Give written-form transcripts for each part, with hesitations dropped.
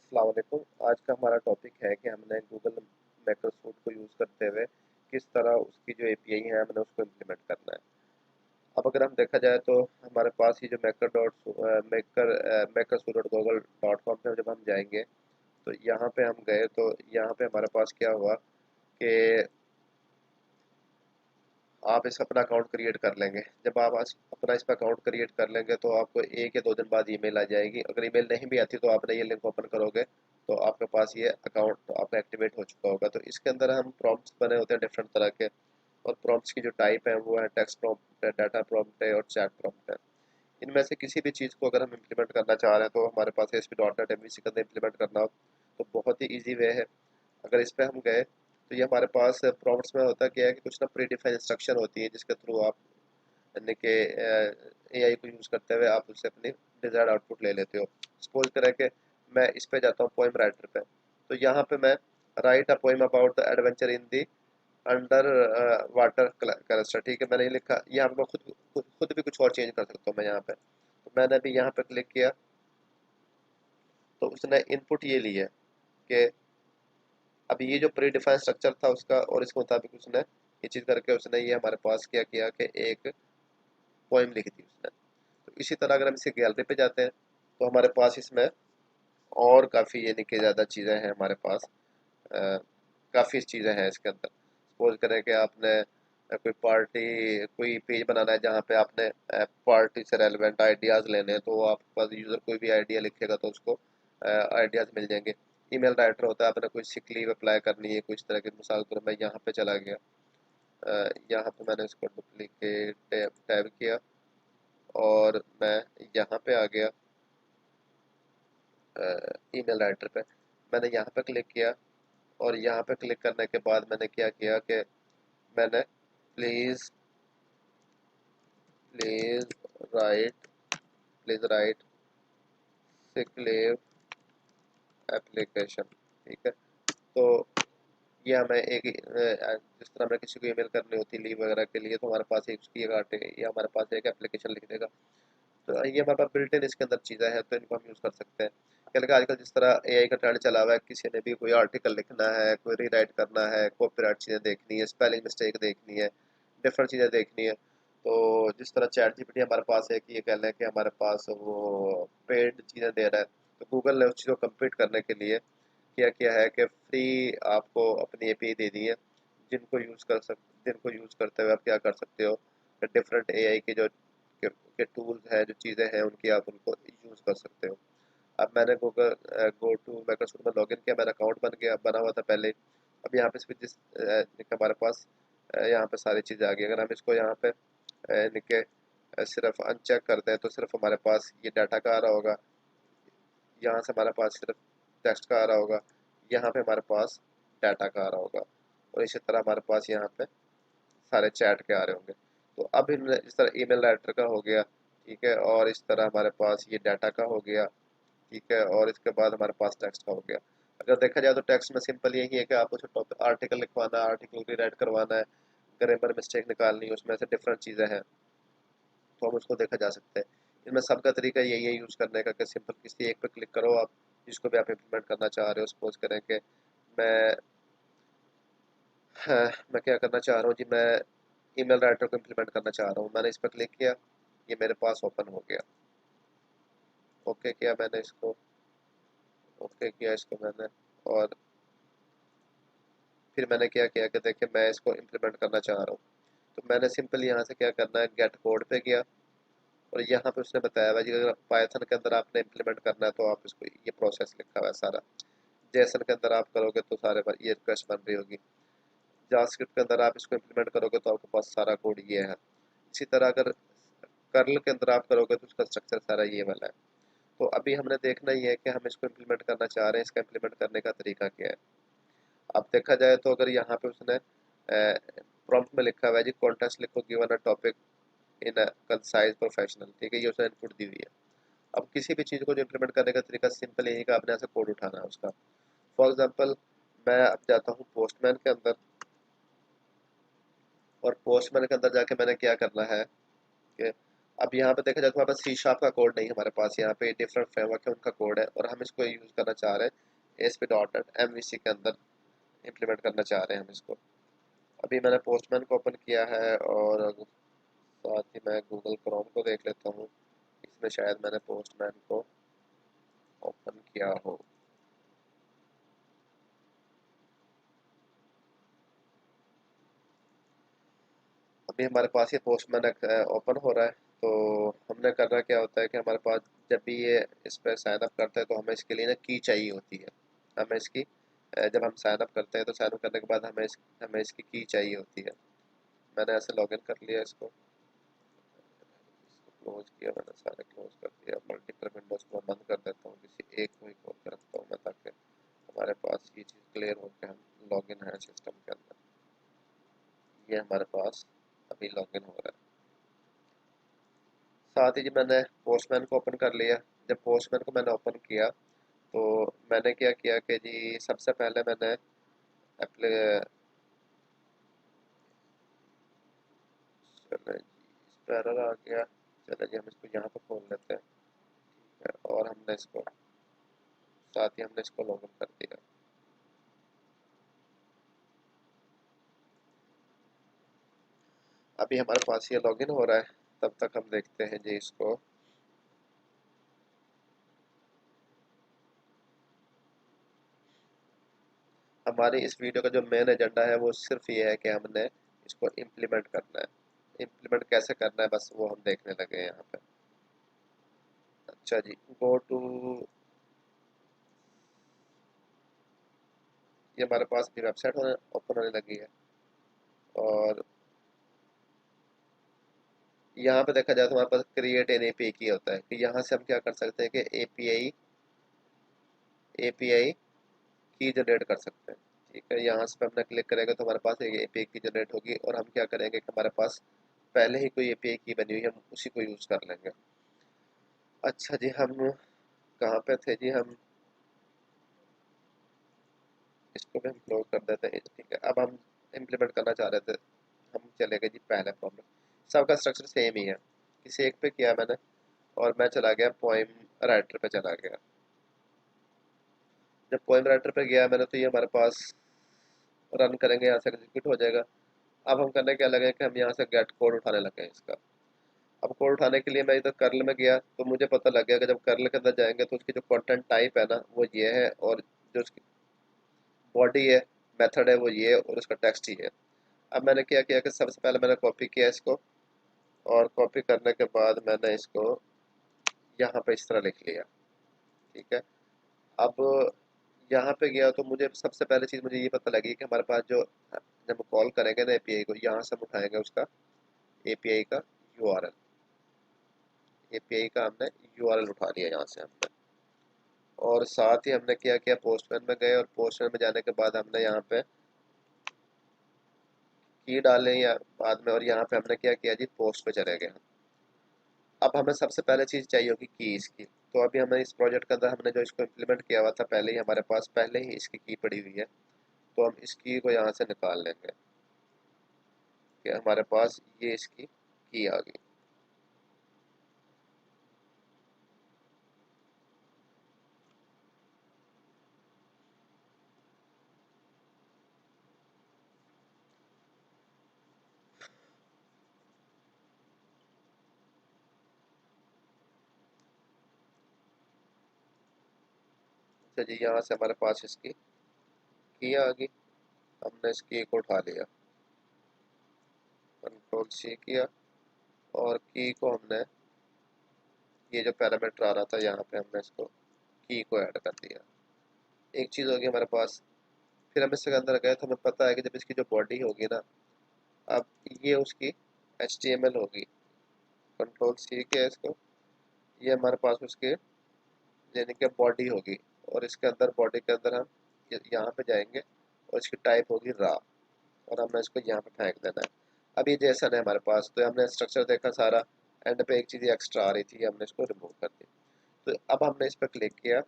अस्सलाम वालेकुम। आज का हमारा टॉपिक है कि हमने गूगल मैकर सूट को यूज़ करते हुए किस तरह उसकी जो एपीआई है हमने उसको इम्प्लीमेंट करना है। अब अगर हम देखा जाए तो हमारे पास ये जो Maikal suit dot Google dot com पे जब हम जाएंगे तो यहाँ पे हम गए तो यहाँ पे हमारे पास क्या हुआ कि आप इस अपना अकाउंट क्रिएट कर लेंगे। जब आप अपना इस पर अकाउंट क्रिएट कर लेंगे तो आपको 1 या 2 दिन बाद ईमेल आ जाएगी। अगर ईमेल नहीं भी आती तो आपने ये लिंक ओपन करोगे तो आपके पास ये अकाउंट आपका एक्टिवेट हो चुका होगा। तो इसके अंदर हम प्रॉम्प्ट्स बने होते हैं डिफरेंट तरह के, और प्रॉम्प्ट्स की जो टाइप है वो है टेक्स्ट प्रॉम्प्ट है, डाटा प्रॉम्प्ट है और चैट प्रॉम्प्ट है। इनमें से किसी भी चीज़ को अगर हम इम्प्लीमेंट करना चाह रहे हैं तो हमारे पास ASP.NET MVC के अंदर इम्प्लीमेंट करना हो तो बहुत ही ईजी वे है। अगर इस पे हम गए तो ये हमारे पास प्रॉम्प्ट्स में होता क्या है कि कुछ ना प्री डिफाइंड इंस्ट्रक्शन होती है जिसके थ्रू आप यानी कि एआई को यूज़ करते हुए आप उससे अपनी डिजायर्ड आउटपुट ले लेते हो। सपोज करें कि मैं इस पे जाता हूँ पोइम राइटर पे, तो यहाँ पे मैं write a poem about the adventure in the under water character, ठीक है, मैंने ये लिखा। यहाँ पे मैं खुद भी कुछ और चेंज कर सकता हूँ मैं यहाँ पे। तो मैंने अभी यहाँ पे क्लिक किया तो उसने इनपुट ये ली है कि अभी ये जो प्री डिफाइंड स्ट्रक्चर था उसका और इसके मुताबिक उसने ये चीज़ करके उसने ये हमारे पास क्या किया कि एक पोइम लिख दी उसने। तो इसी तरह अगर हम इसे गैलरी पे जाते हैं तो हमारे पास इसमें और काफ़ी यानी कि ज़्यादा चीज़ें हैं हमारे पास। काफ़ी चीज़ें हैं इसके अंदर। सपोज करें कि आपने कोई पेज बनाना है जहाँ पे आपने पार्टी से रेलिवेंट आइडियाज़ लेने हैं, तो आपके पास यूज़र कोई भी आइडिया लिखेगा तो उसको आइडियाज़ मिल जाएंगे। ईमेल राइटर होता है, आपने कोई सिक लीव अप्लाई करनी है, कुछ तरह की मिसाल के मैं यहाँ पे चला गया, यहाँ पे मैंने इसको डुप्लीकेट टैब किया और मैं यहाँ पे आ गया ईमेल राइटर पे। मैंने यहाँ पे क्लिक किया और यहाँ पे क्लिक करने के बाद मैंने क्या किया कि मैंने please please write please write sick leave application, ठीक है। तो ये हमें जिस तरह हमें किसी को ईमेल करनी होती है लीव वगैरह के लिए तो हमारे पास एक उसकी एक ये हमारे पास एक एप्लीकेशन लिख देगा। तो ये हमारे पास बिल्ट इन इसके अंदर चीज़ें हैं तो इनको हम यूज़ कर सकते हैं। क्या लगा आजकल जिस तरह एआई का ट्रेंड चला हुआ है, किसी ने भी कोई आर्टिकल लिखना है, कोई रीराइट करना है, कॉपीराइट चीज़ें देखनी है, स्पेलिंग मिस्टेक देखनी है, डिफरेंट चीज़ें देखनी है, तो जिस तरह चैट जीपीटी हमारे पास है कि ये कह लें कि हमारे पास वो पेड चीज़ें दे रहा है, तो गूगल ने उस चीज़ को कम्पीट करने के लिए क्या किया है कि फ्री आपको अपनी एपीआई दे दी है जिनको यूज़ करते हुए आप क्या कर सकते हो, डिफरेंट एआई के टूल्स हैं, जो चीज़ें हैं उनकी आप उनको यूज़ कर सकते हो। अब मैंने गूगल गो टू माइक्रोसॉफ्ट में लॉगिन किया, मेरा अकाउंट बना हुआ था पहले। अब यहाँ पे हमारे पास यहाँ पे सारी चीज़ें आ गई। अगर हम इसको यहाँ पे निके सिर्फ अनचेक कर दें तो सिर्फ हमारे पास ये डाटा का आ रहा होगा, यहाँ से हमारे पास सिर्फ टेक्स्ट का आ रहा होगा, यहाँ पे हमारे पास डाटा का आ रहा होगा, और इसी तरह हमारे पास यहाँ पे सारे चैट के आ रहे होंगे। तो अब इस तरह ईमेल राइटर का हो गया, ठीक है, और इस तरह हमारे पास ये डाटा का हो गया, ठीक है, और इसके बाद हमारे पास टेक्स्ट का हो गया। अगर देखा जाए तो टेक्स्ट में सिंपल यही है कि आपको टॉपिक आर्टिकल लिखवाना है, आर्टिकल रीराइट करवाना है, ग्रामर मिस्टेक निकालनी है, उसमें से डिफरेंट चीज़ें हैं तो हम उसको देखा जा सकते हैं। इनमें सबका तरीका यही है यूज़ करने का कि सिंपल किसी एक पे क्लिक करो आप, जिसको भी आप इम्प्लीमेंट करना चाह रहे हो। सपोज करें कि मैं हाँ, मैं क्या करना चाह रहा हूँ जी, मैं ईमेल राइटर को इम्प्लीमेंट करना चाह रहा हूँ। मैंने इस पर क्लिक किया, ये मेरे पास ओपन हो गया। ओके किया मैंने इसको, ओके किया इसको मैंने, और फिर मैंने क्या किया कि देखिए मैं इसको इम्प्लीमेंट करना चाह रहा हूँ। तो मैंने सिंपल यहाँ से क्या करना है, गेट कोड पे गया, और यहाँ पे उसने बताया हुआ जी अगर पाइथन के अंदर आपने इम्प्लीमेंट करना है तो आप इसको ये प्रोसेस लिखा हुआ है सारा। जेसन के अंदर आप करोगे तो सारे बार ये रिक्वेस्ट बन रही होगी। जावास्क्रिप्ट के अंदर आप इसको इम्प्लीमेंट करोगे तो आपके पास सारा कोड ये है। इसी तरह अगर कर्ल के अंदर आप करोगे तो उसका स्ट्रक्चर सारा ये वाला है। तो अभी हमने देखना ही है कि हम इसको इम्प्लीमेंट करना चाह रहे हैं, इसका इम्प्लीमेंट करने का तरीका क्या है। अब देखा जाए तो अगर यहाँ पे उसने प्रॉम्प्ट में लिखा हुआ है जी कॉन्टेक्स्ट लिखो given a topic in a concise professional, ठीक है, ये उसने इनपुट दी हुई है। अब किसी भी चीज़ को जो इम्प्लीमेंट करने का तरीका सिंपल यही का आपने ऐसे कोड उठाना है उसका। फॉर एग्जांपल मैं अब जाता हूँ पोस्टमैन के अंदर, और पोस्टमैन के अंदर जाके मैंने क्या करना है कि अब यहाँ पे देखा जाए तो हमारे पास सी शार्प का कोड नहीं है, हमारे पास यहाँ पे डिफरेंट फ्रेमवर्क है, उनका कोड है, और हम इसको यूज़ करना चाह रहे हैं S P dot net MVC के अंदर इम्प्लीमेंट करना चाह रहे हैं हम इसको। अभी मैंने पोस्टमैन को ओपन किया है, और साथ ही मैं गूगल क्रोम को देख लेता हूँ, इसमें शायद मैंने पोस्टमैन को ओपन किया हो। अभी हमारे पास ये पोस्टमैन ओपन हो रहा है। तो हमने करना क्या होता है कि हमारे पास जब भी ये इस पर साइन अप करते हैं तो हमें इसके लिए ना की चाहिए होती है। हमें इसकी जब हम साइन अप करते हैं तो साइन अप करने के बाद हमें इसकी की चाहिए होती है। मैंने ऐसे लॉगिन कर लिया इसको, क्लोज किया, मैंने सारे क्लोज कर दिया। मल्टीपल विंडोज को मैं बंद कर देता हूँ, किसी एक को ही खोल कर रखता हूँ मैं, ताकि हमारे पास ये चीज़ क्लियर हो कि हम लॉगिन है सिस्टम के अंदर। ये हमारे पास अभी लॉगिन हो रहा है। साथ ही जी मैंने पोस्टमैन को ओपन कर लिया। जब पोस्टमैन को मैंने ओपन किया तो मैंने क्या किया कि जी सबसे पहले मैंने एप्ले चले जी, इस पर एरर आ गया। चले जी हम इसको यहाँ पर खोल लेते हैं, ठीक है, और हमने इसको साथ ही हमने इसको लॉगिन कर दिया। अभी हमारे पास ये लॉगिन हो रहा है, तब तक हम देखते हैं जी इसको। हमारी इस वीडियो का जो मेन एजेंडा है वो सिर्फ ये है कि हमने इसको इम्प्लीमेंट करना है। इम्प्लीमेंट कैसे करना है बस वो हम देखने लगे हैं यहाँ पे। अच्छा जी, गो टू, ये हमारे पास भी वेबसाइट ओपन होने लगी है। और यहाँ पे देखा जाए तो हमारे पास क्रिएट एन एपीआई की होता है कि यहाँ से हम क्या कर सकते हैं कि एपीआई एपीआई की जनरेट कर सकते हैं। ठीक है, यहाँ से हमने क्लिक करेंगे तो हमारे पास एक एपीआई की जनरेट होगी, और हम क्या करेंगे कि हमारे पास पहले ही कोई एपीआई की बनी हुई है, हम उसी को यूज़ कर लेंगे। अच्छा जी, हम कहाँ पे थे जी, हम इसको भी हम क्लोज कर देते हैं। ठीक है, अब हम इम्प्लीमेंट करना चाह रहे थे, हम चले गए जी पहले प्रॉब्लम। सबका स्ट्रक्चर सेम ही है, किसी एक पे किया मैंने, और मैं चला गया पोइम राइटर पे चला गया। जब पोइम राइटर पे गया मैंने तो ये हमारे पास रन करेंगे, यहाँ से एग्जीक्यूट हो जाएगा। अब हम करने क्या लगे कि हम यहाँ से गेट कोड उठाने लगे हैं इसका। अब कोड उठाने के लिए मैं इधर कर्ल में गया तो मुझे पता लग गया कि जब कर्ल के अंदर जाएंगे तो उसकी जो कंटेंट टाइप है ना वो ये है, और जो उसकी बॉडी है, मेथड है, वो ये है, और उसका टेक्स्ट ही है। अब मैंने क्या किया कि सबसे पहले मैंने कॉपी किया इसको, और कॉपी करने के बाद मैंने इसको यहाँ पे इस तरह लिख लिया। ठीक है, अब यहाँ पे गया तो मुझे सबसे पहले चीज़ मुझे ये पता लगी कि हमारे पास जो जब कॉल करेंगे ना एपीआई को, यहाँ से हम उठाएंगे उसका एपीआई का यूआरएल। एपीआई का हमने यूआरएल उठा लिया यहाँ से हमने, और साथ ही हमने क्या किया, पोस्टमैन में गए, और पोस्टमैन में जाने के बाद हमने यहाँ पे की डाले या बाद में, और यहाँ पे हमने क्या किया जी पोस्ट पे चले गए। अब हमें सबसे पहले चीज़ चाहिए होगी की इसकी। तो अभी हमें इस प्रोजेक्ट के अंदर हमने जो इसको इम्प्लीमेंट किया हुआ था पहले ही, हमारे पास पहले ही इसकी की पड़ी हुई है। तो हम इस की को यहाँ से निकाल लेंगे कि हमारे पास ये इसकी की आ गई। अच्छा जी, यहाँ से हमारे पास इसकी की आ गई। हमने इस की को उठा लिया, कंट्रोल सी किया, और की को हमने, ये जो पैरामीटर आ रहा था यहाँ पे हमने इसको की को ऐड कर दिया। एक चीज़ होगी हमारे पास। फिर हम इसके अंदर गए तो हमें पता है कि जब इसकी जो बॉडी होगी ना, अब ये उसकी HTML होगी। कंट्रोल सी किया इसको, ये हमारे पास उसके यानी कि बॉडी होगी, और इसके अंदर बॉडी के अंदर हम यहाँ पे जाएंगे, और इसकी टाइप होगी रा, और हमने इसको यहाँ पे फेंक देना है। अब ये जेसन है हमारे पास, तो हमने स्ट्रक्चर देखा सारा, एंड पे एक चीज़ एक्स्ट्रा आ रही थी, हमने इसको रिमूव कर दी। तो अब हमने इस पर क्लिक किया।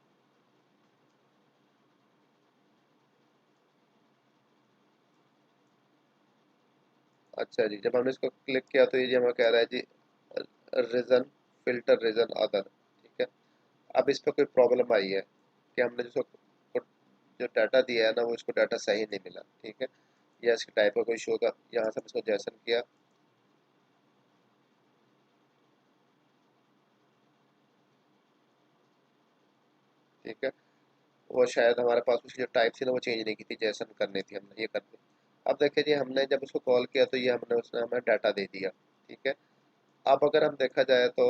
अच्छा जी, जब हमने इसको क्लिक किया तो ये जी हमें कह रहा है जी रीजन, फिल्टर रीजन अदर, ठीक है। अब इस पर कोई प्रॉब्लम आई है कि हमने जिसको जो डाटा दिया है ना, वो इसको डाटा सही नहीं मिला, ठीक है, या इसके टाइप का कोई इशू होगा। यहाँ से इसको जैसन किया, ठीक है, वो शायद हमारे पास उसकी जो टाइप थी ना वो चेंज नहीं की थी, जैसन करनी थी हमने, ये करनी। अब देखिए जी, हमने जब उसको कॉल किया तो ये हमने उसने हमें डाटा दे दिया, ठीक है। अब अगर हम देखा जाए तो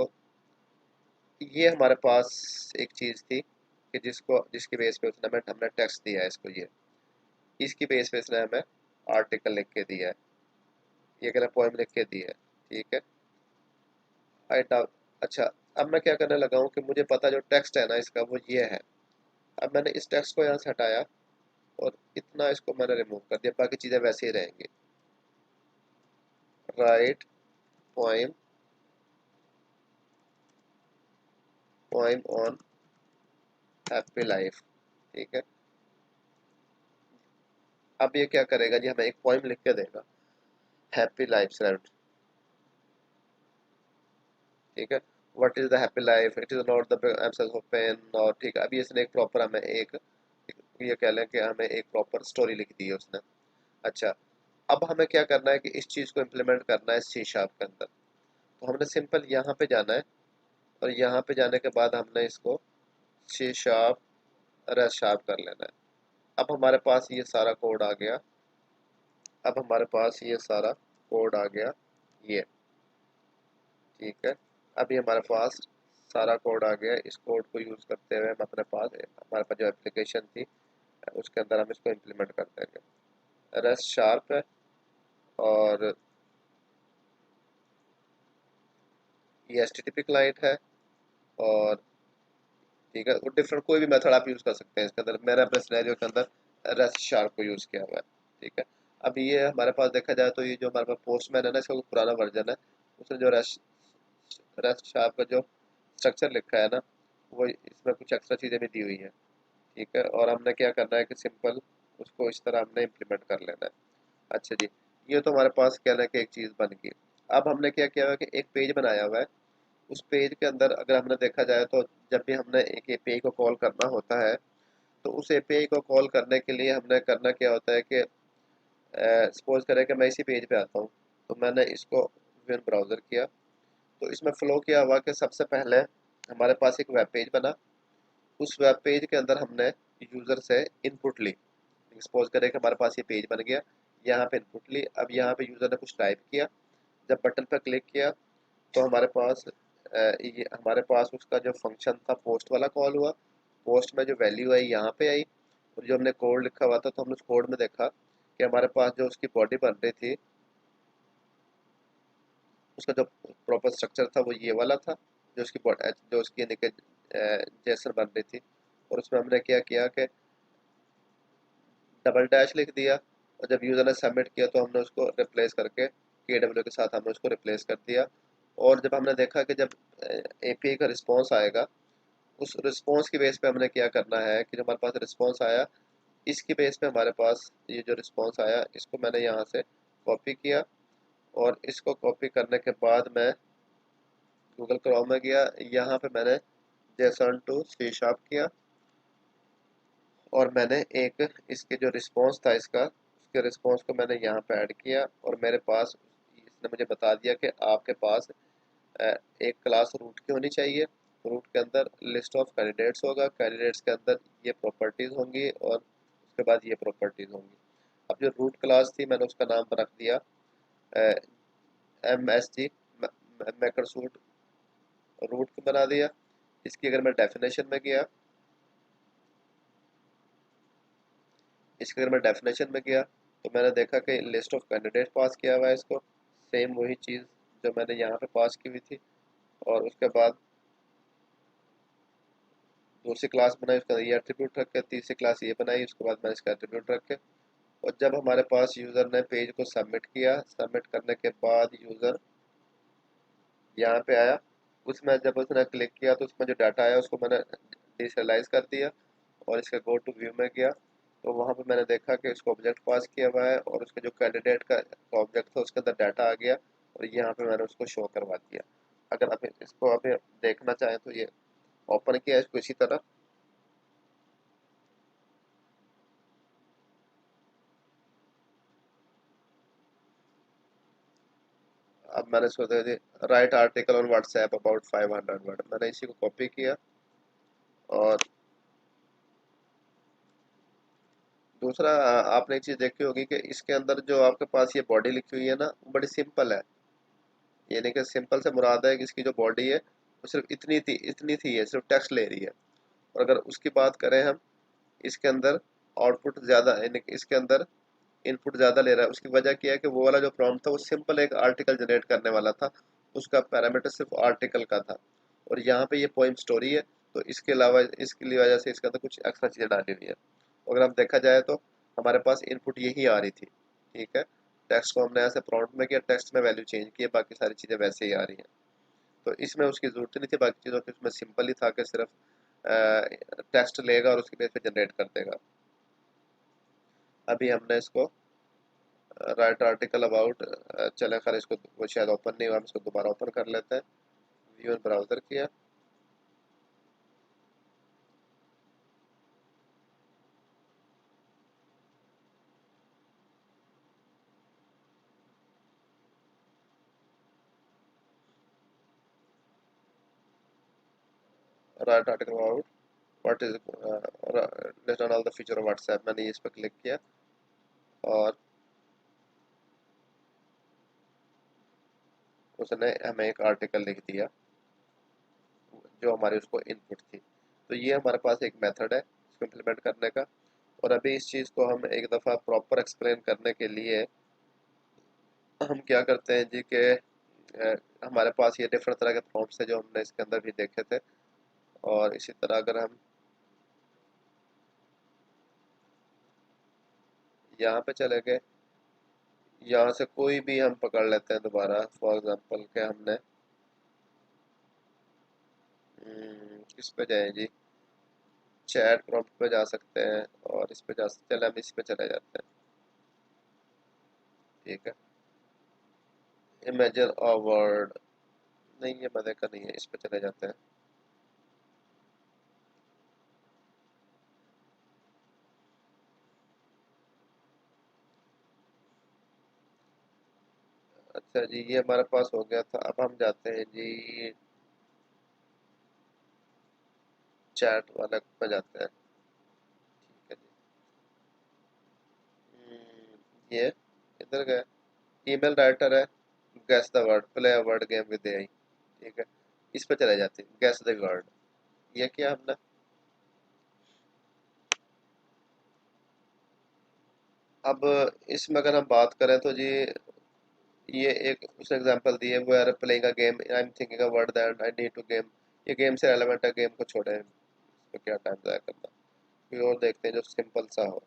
ये हमारे पास एक चीज़ थी कि जिसकी बेस पे उसने हमें हमने टेक्स्ट दिया है इसको, ये इसकी बेस पे इसने हमें आर्टिकल लिख के दिया है, ये कहना पोएम लिख के दिया है, ठीक है। I doubt. अच्छा, अब मैं क्या करने लगा हूँ कि मुझे पता जो टेक्स्ट है ना इसका वो ये है। अब मैंने इस टेक्स्ट को यहाँ से हटाया और इतना इसको मैंने रिमूव कर दिया, बाकी चीज़ें वैसे ही रहेंगी। Right poem, poem on happy life, ठीक है। अब ये क्या करेगा जी, हमें एक पोएम लिख के देगा हैप्पी लाइफ से, ठीक है। What is the happy life, it is not the absence of pain, और ठीक है। अभी इसने एक प्रॉपर हमें ये कह लें कि हमें एक प्रॉपर स्टोरी लिख दी है उसने। अच्छा, अब हमें क्या करना है कि इस चीज़ को इम्प्लीमेंट करना है सी शार्प के अंदर। तो हमने सिंपल यहाँ पे जाना है, और यहाँ पे जाने के बाद हमने इसको सी शार्प रेस्ट शार्प कर लेना है। अब हमारे पास ये सारा कोड आ गया, अब हमारे पास ये सारा कोड आ गया, ये, ठीक है। अभी हमारे पास सारा कोड आ गया। इस कोड को यूज़ करते हुए हम अपने पास हमारे पास जो एप्लीकेशन थी उसके अंदर हम इसको इम्प्लीमेंट कर देंगे। रेस्ट शार्प है, और ये HTTP क्लाइंट है, और ठीक है, वो डिफरेंट कोई भी मेथड आप यूज़ कर सकते हैं इसके अंदर। मैंने अपने सिनेरियो के अंदर रेस्ट शार्प को यूज़ किया हुआ है, ठीक है। अब ये हमारे पास देखा जाए तो ये जो हमारे पास पोस्टमैन है ना, इसका पुराना वर्जन है, उसने जो रेस्ट रेस्ट शार्प का जो स्ट्रक्चर लिखा है ना, वो इसमें कुछ एक्स्ट्रा चीज़ें भी दी हुई हैं, ठीक है। और हमने क्या करना है कि सिंपल उसको इस तरह हमने इम्प्लीमेंट कर लेना है। अच्छा जी, ये तो हमारे पास क्या है कि एक चीज़ बन गई। अब हमने क्या किया हुआ है कि एक पेज बनाया हुआ है। उस पेज के अंदर अगर हमने देखा जाए तो जब भी हमने एक एपीआई को कॉल करना होता है, तो उस एपीआई को कॉल करने के लिए हमने करना क्या होता है कि सपोज करें कि मैं इसी पेज पे आता हूँ, तो मैंने इसको विन ब्राउज़र किया, तो इसमें फ्लो किया हुआ कि सबसे पहले हमारे पास एक वेब पेज बना। उस वेब पेज के अंदर हमने यूज़र से इनपुट ली। सपोज करें कि हमारे पास ये पेज बन गया, यहाँ पे इनपुट ली। अब यहाँ पे यूज़र ने कुछ टाइप किया, जब बटन पर क्लिक किया तो हमारे पास उसका जो फंक्शन था पोस्ट वाला कॉल हुआ। पोस्ट में जो वैल्यू आई यहाँ पे आई, और जो हमने कोड लिखा हुआ था तो हमने उस कोड में देखा कि हमारे पास जो उसकी बॉडी बन रही थी, उसका जो प्रॉपर स्ट्रक्चर था वो ये वाला था, जो उसकी यानी कि जेसन बन रही थी। और उसमें हमने क्या किया कि डबल डैश लिख दिया, और जब यूज़र ने सबमिट किया तो हमने उसको रिप्लेस करके KW के साथ हमने उसको रिप्लेस कर दिया। और जब हमने देखा कि जब एपीआई का रिस्पॉन्स आएगा, उस रिस्पॉन्स की बेस पे हमने क्या करना है कि जो हमारे पास रिस्पॉन्स आया, इसकी बेस पे हमारे पास ये जो रिस्पॉन्स आया इसको मैंने यहाँ से कॉपी किया, और इसको कॉपी करने के बाद मैं गूगल क्रोम में गया, यहाँ पे मैंने जेसन टू सी शार्प किया, और मैंने एक इसके जो रिस्पॉन्स था इसका, उसके रिस्पॉन्स को मैंने यहाँ पे ऐड किया, और मेरे पास इसने मुझे बता दिया कि आपके पास एक क्लास रूट की होनी चाहिए। रूट के अंदर लिस्ट ऑफ कैंडिडेट्स होगा, कैंडिडेट्स के अंदर ये प्रॉपर्टीज़ होंगी, और उसके बाद ये प्रॉपर्टीज़ होंगी। अब जो रूट क्लास थी मैंने उसका नाम रख दिया MSG, मैकर सूट रूट बना दिया। इसकी अगर मैं डेफिनेशन में गया, तो मैंने देखा कि लिस्ट ऑफ कैंडिडेट पास किया हुआ है इसको, सेम वही चीज़ जो मैंने यहाँ पे पास की हुई थी। और उसके बाद दूसरी क्लास बनाई, उसका ये एट्रीब्यूट रख के, तीसरी क्लास ये बनाई, उसके बाद मैंने इसका एट्रीब्यूट रख के। और जब हमारे पास यूज़र ने पेज को सबमिट किया, सबमिट करने के बाद यूज़र यहाँ पे आया, उसमें जब उसने क्लिक किया तो उसमें जो डाटा आया उसको मैंने डिसरियलाइज कर दिया, और इसके गो टू व्यू में गया, तो वहाँ पे मैंने देखा कि उसको ऑब्जेक्ट पास किया हुआ है, और उसके जो कैंडिडेट का ऑब्जेक्ट था उसके अंदर डाटा आ गया, और यहाँ पे मैंने उसको शो करवा दिया। अगर आप इसको आप देखना चाहें तो ये ओपन किया है इसको इसी तरह। अब मैंने इसको दे दी write article on WhatsApp about 500 word, मैंने इसी को कॉपी किया। और दूसरा आपने एक चीज देखी होगी कि इसके अंदर जो आपके पास ये बॉडी लिखी हुई है ना, वो बड़ी सिंपल है। यानी कि सिंपल से मुराद है कि इसकी जो बॉडी है वो सिर्फ इतनी थी है, सिर्फ टेक्स्ट ले रही है। और अगर उसकी बात करें हम, इसके अंदर आउटपुट ज़्यादा यानी कि इसके अंदर इनपुट ज़्यादा ले रहा है। उसकी वजह क्या है कि वो वाला जो प्रॉम्प्ट था वो सिंपल एक आर्टिकल जनरेट करने वाला था, उसका पैरामीटर सिर्फ आर्टिकल का था। और यहाँ पे ये पोइम स्टोरी है, तो इसके अलावा इसके लिए वजह से इसके अंदर कुछ एक्स्ट्रा चीज़ें डाली हुई है। अगर हम देखा जाए तो हमारे पास इनपुट यही आ रही थी, ठीक है। टेक्स्ट को हमने ऐसे प्रॉम्प्ट में किया, टेक्स्ट में वैल्यू चेंज की है, बाकी सारी चीज़ें वैसे ही आ रही हैं। तो इसमें उसकी ज़रूरत नहीं थी बाकी चीज़ों की, उसमें सिंपल ही था कि सिर्फ टेक्स्ट लेगा और उसके बेस पे जनरेट कर देगा। अभी हमने इसको राइट आर्टिकल अबाउट, चले खैर इसको वो शायद ओपन नहीं हुआ, हम इसको दोबारा ओपन कर लेते हैं। व्यू इन ब्राउज़र किया, right article about what is list on all the feature of WhatsApp, मैंने इस पर क्लिक किया और उसने हमें एक आर्टिकल लिख दिया जो हमारी उसको इनपुट थी। तो ये हमारे पास एक मेथड है इसको इम्प्लीमेंट करने का। और अभी इस चीज़ को हम एक दफ़ा प्रॉपर एक्सप्लेन करने के लिए हम क्या करते हैं जी कि हमारे पास ये डिफरेंट तरह के प्रॉम्प्ट्स हैं जो हमने इसके अंदर भी देखे थे। और इसी तरह अगर हम यहाँ पे चले गए, यहाँ से कोई भी हम पकड़ लेते हैं दोबारा, फॉर एग्जांपल के हमने किस पे जाए जी, चैट प्रॉम्प्ट पे जा सकते हैं और इस पे जा सकते, चले हम इस पे चले जाते हैं, ठीक है। इमेजर अ वर्ड, नहीं ये मैंने का नहीं है, इस पे चले जाते हैं। अच्छा जी, ये हमारे पास हो गया था। अब हम जाते हैं जी चैट वाले पे जाते हैं, ठीक है जी। ये इधर गए, ईमेल राइटर है, guess the word, play a word game with AI, ठीक है। इस पे चले जाते हैं, गेस द वर्ड। ये किया हमने। अब इसमें अगर हम बात करें तो जी ये एक उसने एग्जांपल दी है, we are playing a game, I am thinking a word that I need to game. ये गेम से रेलेवेंट है, गेम को छोड़े तो क्या टाइम ज़ाया करना। कोई और देखते हैं जो सिंपल सा हो,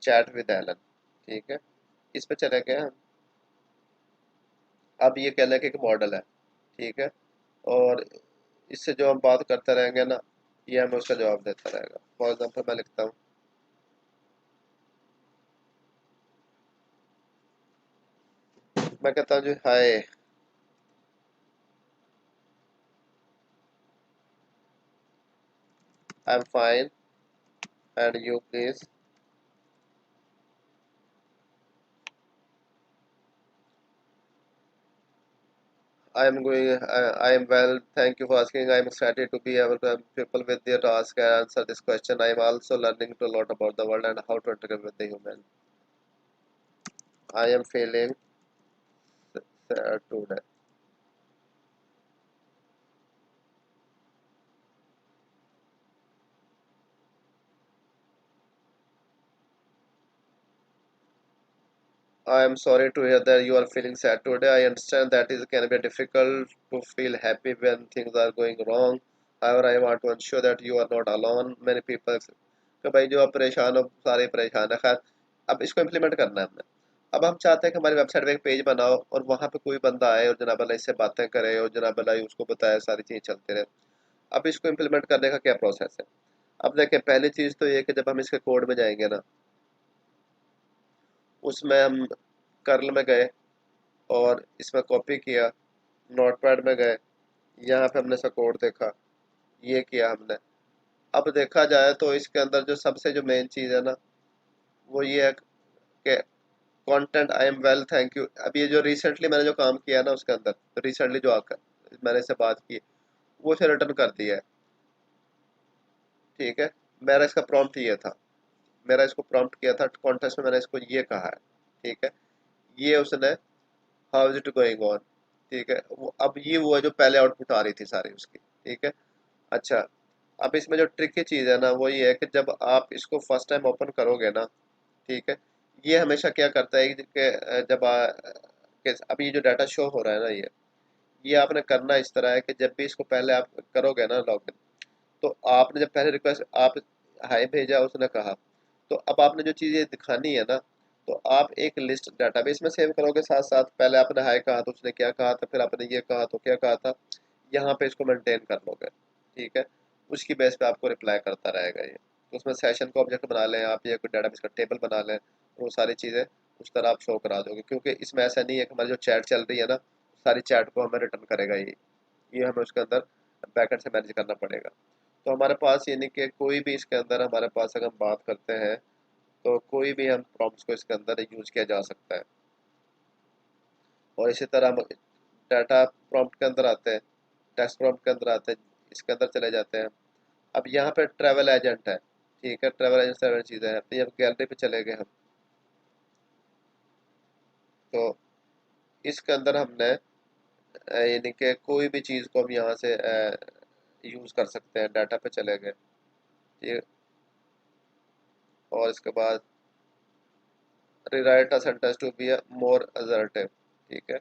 चैट विद एलन, ठीक है। इस पे चले गए हम। अब ये कह लें कि एक मॉडल है, ठीक है। और इससे जो हम बात करते रहेंगे ना, ये हमें उसका जवाब देता रहेगा। फॉर एग्जांपल मैं लिखता हूँ, मैं कहता हूँ जी hi, I am fine and you please, I am going. I am well. Thank you for asking. I am excited to be able to help people with their task and answer this question. I am also learning to a lot about the world and how to interact with the human. I am feeling sad today. I am sorry to hear that you are feeling sad today. I understand that it can be difficult to feel happy when things are going wrong. However, I want to ensure that you are not alone. Many people कि भाई जो आप परेशान हो, सारे परेशान है। खैर, अब इसको इम्प्लीमेंट करना है हमने। अब हम चाहते हैं कि हमारी वेबसाइट पे एक पेज बनाओ और वहाँ पे कोई बंदा आए और जनाब अल्लाह इससे बातें करे और जनाब अल्लाह उसको बताए, सारी चीज़ें चलती रहे। अब इसको इम्प्लीमेंट करने का क्या प्रोसेस है? अब देखें, पहली चीज़ तो ये है कि जब हम इसके कोड में जाएंगे ना, उसमें हम कर्ल में गए, और इसमें कॉपी किया, नोटपैड में गए, यहाँ पे हमने इसका कोड देखा, ये किया हमने। अब देखा जाए तो इसके अंदर जो सबसे जो मेन चीज़ है ना, वो ये है कि content I am well thank you. अब ये जो रिसेंटली मैंने जो काम किया ना उसके अंदर, रिसेंटली जो आकर मैंने इससे बात की, वो इसे रिटर्न कर दिया है। ठीक है, मेरा इसका प्रॉम्प्ट ये था, मेरा इसको प्रॉम्प्ट किया था कॉन्टेस्ट में, मैंने इसको ये कहा है। ठीक है, ये उसने how is it going on. ठीक है, अब ये वो है जो पहले आउटपुट आ रही थी सारी उसकी। ठीक है, अच्छा, अब इसमें जो ट्रिकी चीज़ है ना वो ये है कि जब आप इसको फर्स्ट टाइम ओपन करोगे ना, ठीक है, ये हमेशा क्या करता है कि जब कि अब ये जो डाटा शो हो रहा है ना, ये आपने करना इस तरह है कि जब भी इसको पहले आप करोगे ना लॉगिन, तो आपने जब पहले रिक्वेस्ट आप हाय भेजा उसने कहा, तो अब आपने जो चीज़ें दिखानी है ना, तो आप एक लिस्ट डाटाबेस में सेव करोगे, साथ साथ पहले आपने हाय कहा तो उसने क्या कहा था, फिर आपने ये कहा तो क्या कहा था, यहाँ पे इसको मेंटेन कर लोगे। ठीक है, उसकी बेस पे आपको रिप्लाई करता रहेगा ये। तो उसमें सेशन को ऑब्जेक्ट बना लें आप, या कोई डाटाबेस का टेबल बना लें, तो वो सारी चीज़ें उस तरह आप शो करा दोगे, क्योंकि इसमें ऐसा नहीं है कि हमारी जो चैट चल रही है ना, सारी चैट को हमें रिटर्न करेगा ये हमें उसके अंदर बैकएंड से मैनेज करना पड़ेगा। तो हमारे पास यानी कि कोई भी इसके अंदर हमारे पास अगर हम बात करते हैं, तो कोई भी हम प्रॉम्प्ट्स को इसके अंदर यूज किया जा सकता है। और इसी तरह हम डाटा प्रॉम्प्ट के अंदर आते हैं, टेक्स्ट प्रॉम्प्ट के अंदर आते हैं, इसके अंदर चले जाते हैं। अब यहाँ पे ट्रैवल एजेंट है। ठीक है, ट्रैवल एजेंट से चीज़ें हैं, तो अब गैलरी पे चले गए हम, तो इसके अंदर हमने यानी कि कोई भी चीज़ को हम यहाँ से यूज़ कर सकते हैं। डाटा पे चले गए, ठीक, और इसके बाद rewrite a sentence to be a more assertive। ठीक है,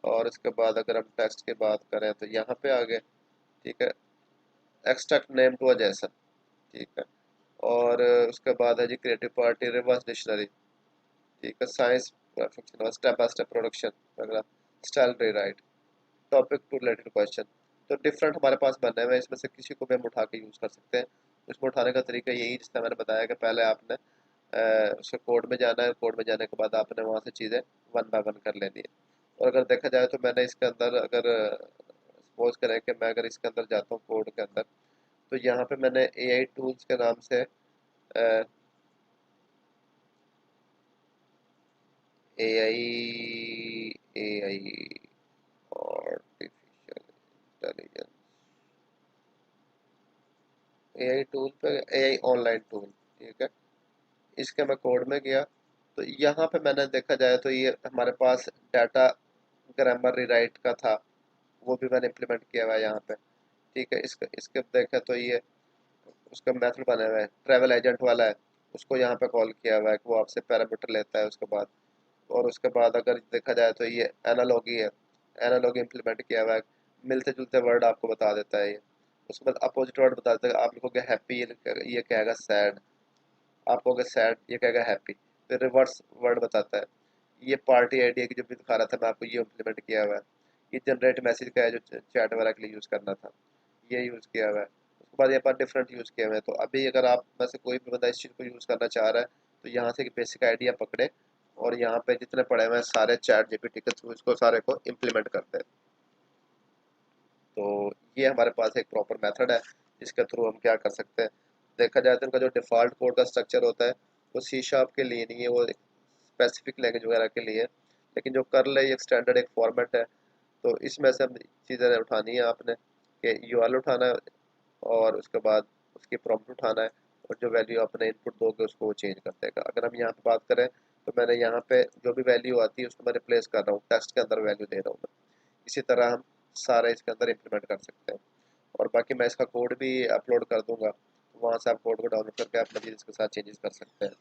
और इसके बाद अगर हम टेक्स्ट की बात करें तो यहाँ पे आ गए। ठीक है, extract name to a JSON. ठीक है, और उसके बाद है जी क्रिएटिव पार्टी, रिवर्स डिक्शनरी। ठीक है, science perfection, step by step production वगैरह, style rewrite, topic to related question. तो डिफरेंट हमारे पास बने हुए हैं, इसमें से किसी को भी हम उठा के यूज़ कर सकते हैं। उसमें उठाने का तरीका यही, जिसने मैंने बताया कि पहले आपने उसके कोड में जाना है, कोड में जाने के बाद आपने वहाँ से चीज़ें वन बाय वन कर लेनी है। और अगर देखा जाए तो मैंने इसके अंदर अगर सपोज करें कि मैं अगर इसके अंदर जाता हूँ कोड के अंदर, तो यहाँ पे मैंने एआई टूल्स के नाम से AI AI artificial intelligence, AI tool पे, एआई ऑनलाइन टूल। ठीक है, इसके मैं कोड में गया, तो यहाँ पे मैंने देखा जाए तो ये हमारे पास डाटा ग्रामर रीराइट का था, वो भी मैंने इम्प्लीमेंट किया हुआ है यहाँ पे। ठीक है, इसके इसके देखें तो ये उसका मेथड बना हुआ है, ट्रैवल एजेंट वाला है, उसको यहाँ पे कॉल किया हुआ है कि वो आपसे पैरामीटर लेता है उसके बाद। और उसके बाद अगर देखा जाए तो ये एनालॉगी है, एनालॉगी इम्प्लीमेंट किया हुआ है, मिलते जुलते वर्ड आपको बता देता है ये। उसके बाद अपोजिट वर्ड बता देता है, आप लिखोगे हैप्पी, ये कहेगा सैड, आप कहोगे सैड, ये कहेगा हैप्पी। फिर रिवर्स वर्ड बताता है, ये पार्टी आइडिया की जो भी दिखा रहा था मैं आपको, ये इम्प्लीमेंट किया हुआ है। ये जनरेट मैसेज का है जो चैट वगैरह के लिए यूज़ करना था, ये यूज़ किया हुआ है। उसके बाद यहाँ पर डिफरेंट यूज़ किए हुए हैं। तो अभी अगर आप में से कोई भी बंदा इस चीज़ को यूज़ करना चाह रहा है, तो यहाँ से एक बेसिक आइडिया पकड़े, और यहाँ पे जितने पड़े हुए हैं सारे चैट जीपीटी के थ्रू इसको सारे को इम्प्लीमेंट करते हैं। तो ये हमारे पास एक प्रॉपर मेथड है जिसके थ्रू हम क्या कर सकते हैं। देखा जाए तो इनका जो डिफ़ॉल्ट कोड का स्ट्रक्चर होता है वो सी शार्प के लिए नहीं है, वो स्पेसिफिक लैंग्वेज वगैरह के लिए है। लेकिन जो कर्ल है ये एक स्टैंडर्ड एक फॉर्मेट है। तो इसमें से हम चीज़ें उठानी है आपने, कि यूआरएल उठाना है, और उसके बाद उसकी प्रॉम्प्ट उठाना है, और जो वैल्यू आपने इनपुट दोगे उसको वो चेंज कर देगा। अगर हम यहाँ पे बात करें तो मैंने यहाँ पे जो भी वैल्यू आती है उसको मैं रिप्लेस कर रहा हूँ, टेक्स्ट के अंदर वैल्यू दे रहा हूँ मैं। इसी तरह हम सारे इसके अंदर इम्प्लीमेंट कर सकते हैं। और बाकी मैं इसका कोड भी अपलोड कर दूंगा, वहाँ से आप कोड को डाउनलोड करके आप मजीद इसके साथ चेंजेस कर सकते हैं।